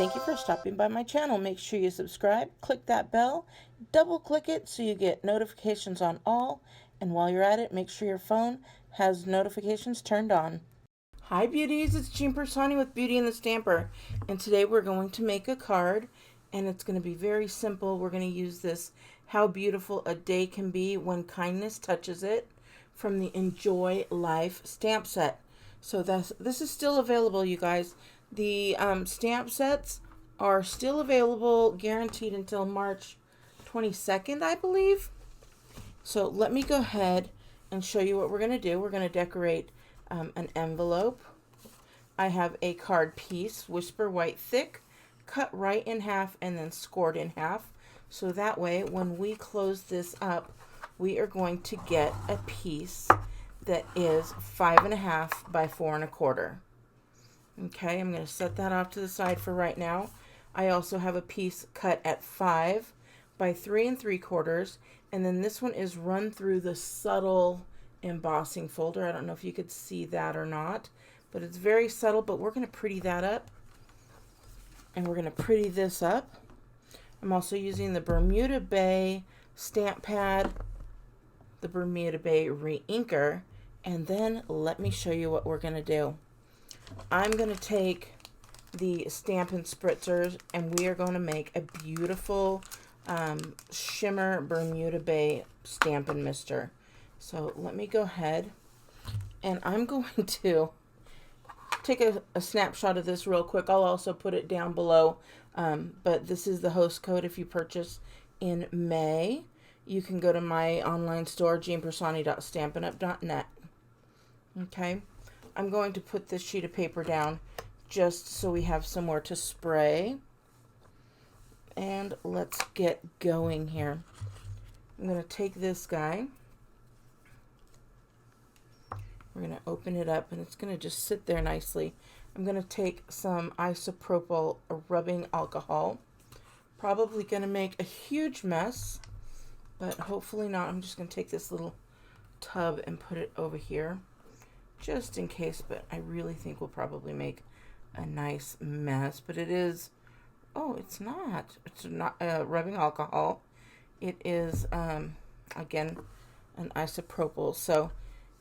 Thank you for stopping by my channel. Make sure you subscribe, click that bell, double click it so you get notifications on all, and while you're at it, make sure your phone has notifications turned on. Hi beauties, it's Piersanti with Beauty and the Stamper, and today we're going to make a card, and it's going to be very simple. We're going to use this How Beautiful a Day Can Be When Kindness Touches It from the Enjoy Life stamp set. So this is still available, you guys. The stamp sets are still available, guaranteed until March 22nd, I believe. So let me go ahead and show you what we're going to do. We're going to decorate an envelope. I have a card piece, Whisper White Thick, cut right in half and then scored in half. So that way, when we close this up, we are going to get a piece that is 5.5 by 4 1/4. Okay, I'm going to set that off to the side for right now. I also have a piece cut at 5 by 3 3/4, and then this one is run through the subtle embossing folder. I don't know if you could see that or not, but it's very subtle, but we're going to pretty that up, and we're going to pretty this up. I'm also using the Bermuda Bay stamp pad, the Bermuda Bay re-inker, and then let me show you what we're going to do. I'm going to take the Stampin' Spritzers and we are going to make a beautiful shimmer Bermuda Bay Stampin' Mister. So let me go ahead and I'm going to take a snapshot of this real quick. I'll also put it down below, but this is the host code if you purchase in May. You can go to my online store, jeanpiersanti.stampinup.net. Okay. I'm going to put this sheet of paper down just so we have somewhere to spray. And let's get going here. I'm going to take this guy. We're going to open it up and it's going to just sit there nicely. I'm going to take some isopropyl rubbing alcohol. Probably going to make a huge mess, but hopefully not. I'm just going to take this little tub and put it over here, just in case, but I really think we'll probably make a nice mess. But it is, oh, it's not rubbing alcohol. It is, again, an isopropyl, so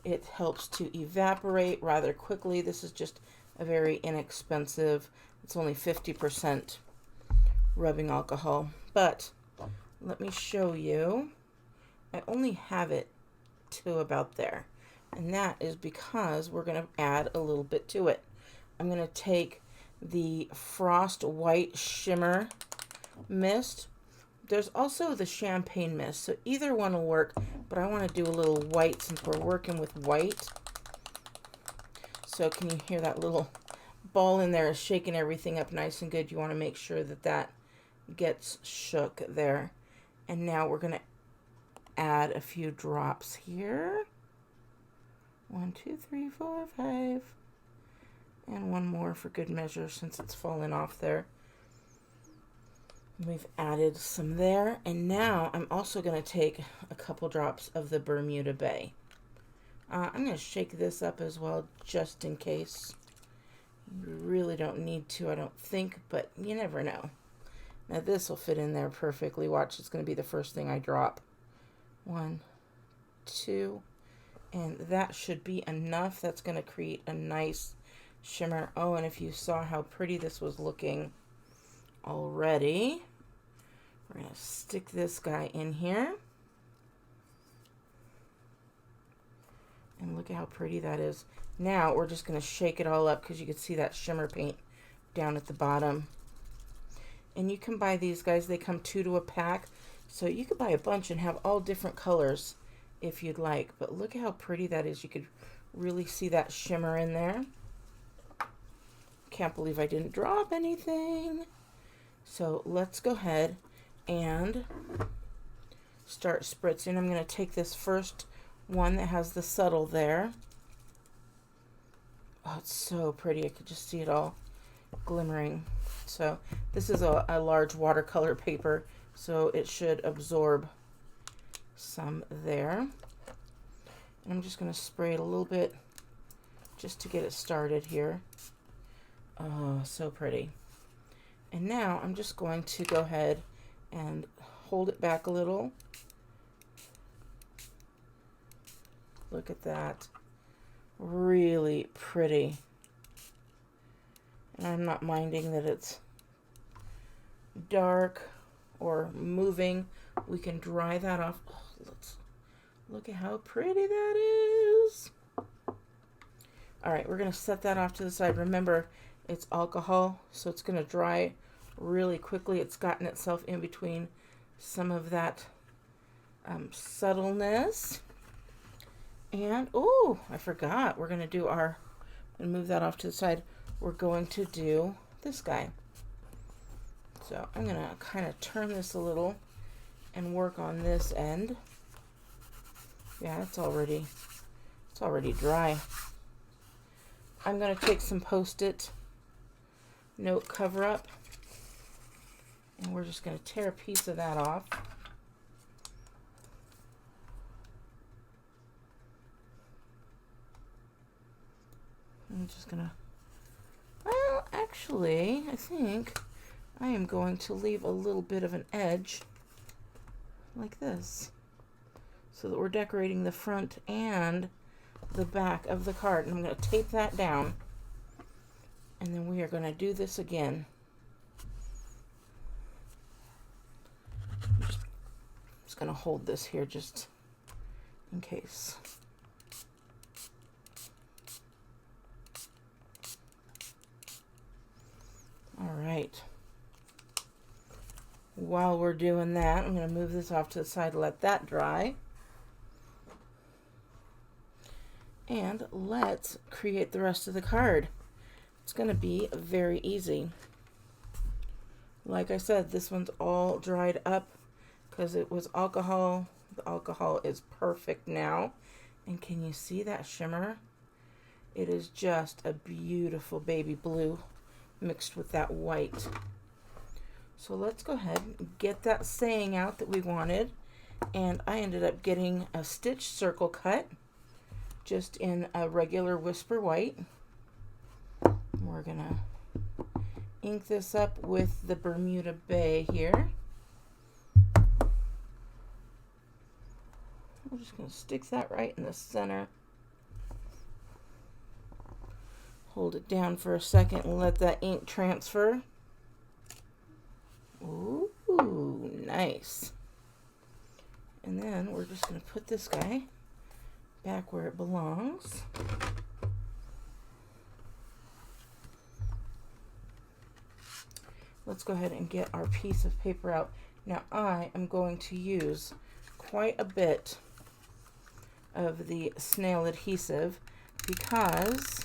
it helps to evaporate rather quickly. This is just a very inexpensive, it's only 50% rubbing alcohol. But let me show you. I only have it to about there. And that is because we're going to add a little bit to it. I'm going to take the Frost White Shimmer Mist. There's also the Champagne Mist, so either one will work, but I want to do a little white since we're working with white. So can you hear that little ball in there is shaking everything up nice and good? You want to make sure that that gets shook there. And now we're going to add a few drops here. 1, 2, 3, 4, 5. And one more for good measure since it's fallen off there. We've added some there. And now I'm also going to take a couple drops of the Bermuda Bay. I'm going to shake this up as well just in case. You really don't need to, I don't think, but you never know. Now this will fit in there perfectly. Watch, it's going to be the first thing I drop. 1, 2. And that should be enough. That's going to create a nice shimmer. Oh, and if you saw how pretty this was looking already, we're going to stick this guy in here. And look at how pretty that is. Now we're just going to shake it all up because you can see that shimmer paint down at the bottom. And you can buy these guys. They come 2 to a pack. So you could buy a bunch and have all different colors if you'd like, but look at how pretty that is. You could really see that shimmer in there. Can't believe I didn't drop anything. So let's go ahead and start spritzing. I'm going to take this first one that has the subtle there. Oh, it's so pretty. I could just see it all glimmering. So this is a large watercolor paper, so it should absorb some there. And I'm just going to spray it a little bit just to get it started here. Oh, so pretty. And now I'm just going to go ahead and hold it back a little. Look at that. Really pretty. And I'm not minding that it's dark or moving. We can dry that off. Oh, let's look at how pretty that is. All right, we're going to set that off to the side. Remember, it's alcohol, so it's going to dry really quickly. It's gotten itself in between some of that subtleness. And, oh, I forgot. We're going to do our, I'm going to move that off to the side. We're going to do this guy. So I'm going to kind of turn this a little and work on this end. Yeah, it's already dry. I'm going to take some Post-it note cover up, and we're just going to tear a piece of that off. I'm just going to, well, actually, I think I am going to leave a little bit of an edge like this, so that we're decorating the front and the back of the card. And I'm going to tape that down, and then we are going to do this again. I'm just going to hold this here just in case. All right. While we're doing that, I'm going to move this off to the side, let that dry. And let's create the rest of the card. It's going to be very easy. Like I said, this one's all dried up because it was alcohol. The alcohol is perfect now. And can you see that shimmer? It is just a beautiful baby blue mixed with that white. So let's go ahead and get that saying out that we wanted. And I ended up getting a stitch circle cut just in a regular whisper white. We're gonna ink this up with the Bermuda Bay here. I'm just gonna stick that right in the center. Hold it down for a second and let that ink transfer. Ooh, nice. And then we're just gonna put this guy back where it belongs. Let's go ahead and get our piece of paper out. Now I am going to use quite a bit of the snail adhesive because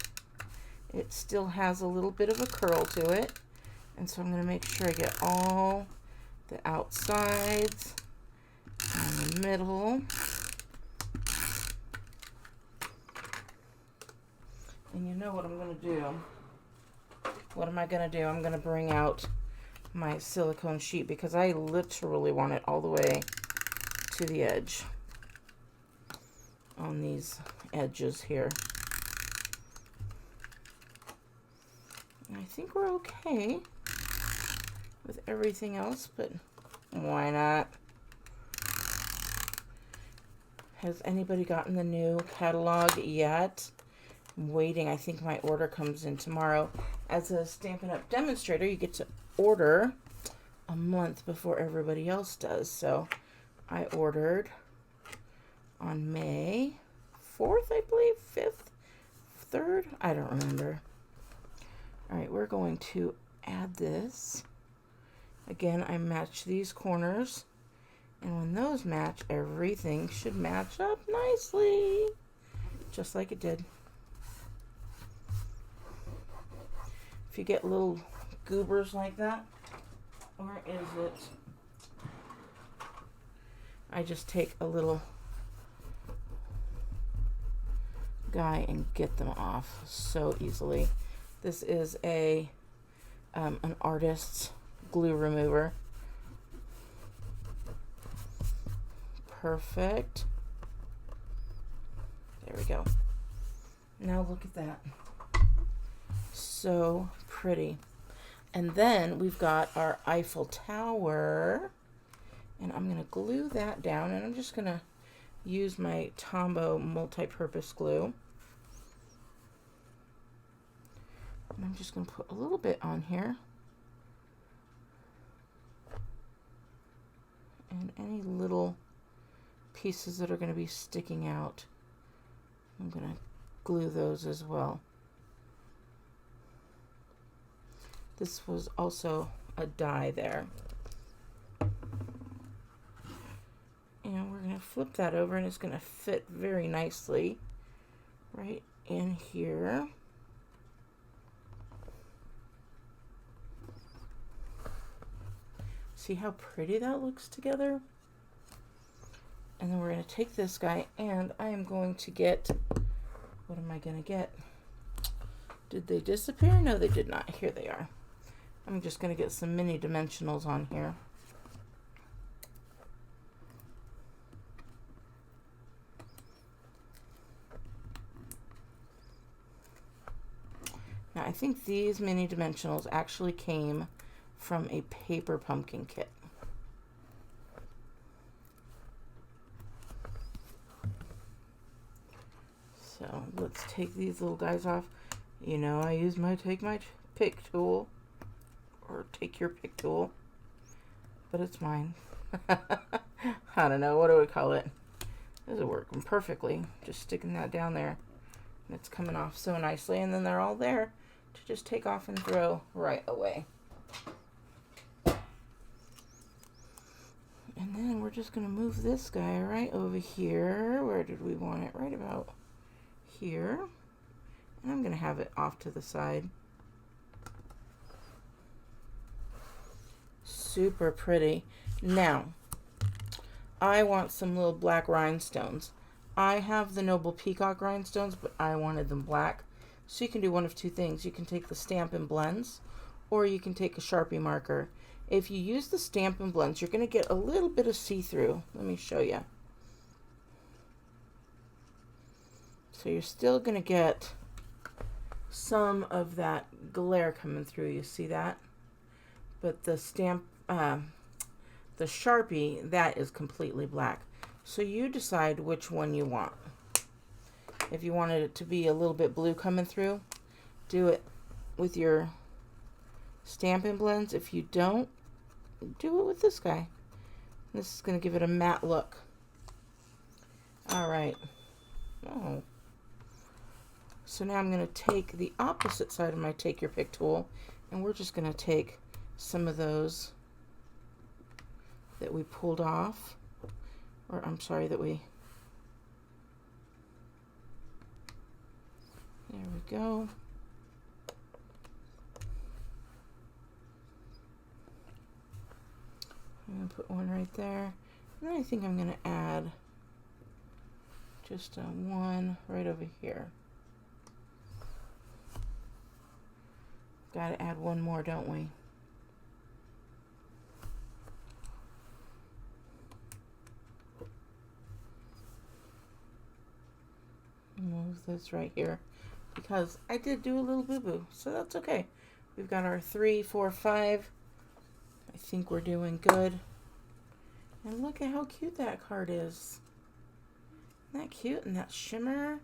it still has a little bit of a curl to it. And so I'm going to make sure I get all the outsides and the middle. And you know what I'm going to do? What am I going to do? I'm going to bring out my silicone sheet because I literally want it all the way to the edge on these edges here. And I think we're okay with everything else, but why not? Has anybody gotten the new catalog yet? I'm waiting. I think my order comes in tomorrow. As a Stampin' Up! Demonstrator, you get to order a month before everybody else does. So I ordered on May 4th, I believe, 5th, 3rd, I don't remember. All right, we're going to add this. Again, I match these corners, and when those match, everything should match up nicely, just like it did. If you get little goobers like that, or is it, I just take a little guy and get them off so easily. This is a an artist's glue remover. Perfect. There we go. Now look at that. So pretty. And then we've got our Eiffel Tower. And I'm going to glue that down. And I'm just going to use my Tombow multi-purpose glue. And I'm just going to put a little bit on here. And any little pieces that are going to be sticking out, I'm going to glue those as well. This was also a die there. And we're going to flip that over, and it's going to fit very nicely right in here. See how pretty that looks together? And then we're going to take this guy, and I am going to get, what am I going to get? Did they disappear? No, they did not. Here they are. I'm just going to get some mini dimensionals on here. Now, I think these mini dimensionals actually came from a paper pumpkin kit. So let's take these little guys off. You know, I use my take my pick tool, or take your pick tool, but it's mine. I don't know, what do we call it? This is working perfectly. Just sticking that down there, and it's coming off so nicely, and then they're all there to just take off and throw right away. And then we're just going to move this guy right over here. Where did we want it? Right about here. And I'm going to have it off to the side. Super pretty. Now, I want some little black rhinestones. I have the Noble Peacock rhinestones, but I wanted them black. So you can do one of two things. You can take the Stampin' Blends, or you can take a Sharpie marker. If you use the Stampin' Blends, you're going to get a little bit of see-through. Let me show you. So you're still going to get some of that glare coming through. You see that? But the the Sharpie, that is completely black. So you decide which one you want. If you wanted it to be a little bit blue coming through, do it with your Stampin' Blends. If you don't, do it with this guy. This is going to give it a matte look. Alright. Oh. So now I'm going to take the opposite side of my take your pick tool, and we're just going to take some of those that we pulled off, or I'm sorry, that we, there we go. I'm going to put one right there. And then I think I'm going to add just one right over here. Got to add one more, don't we? Move this right here, because I did do a little boo-boo, so that's okay. We've got our 3, 4, 5. I think we're doing good. And look at how cute that card is. Isn't that cute? And that shimmer,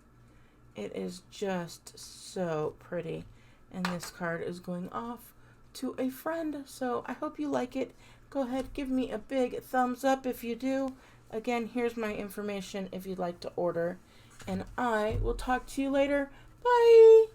it is just so pretty. And this card is going off to a friend, so I hope you like it. Go ahead, give me a big thumbs up if you do. Again, here's my information if you'd like to order. And I will talk to you later. Bye!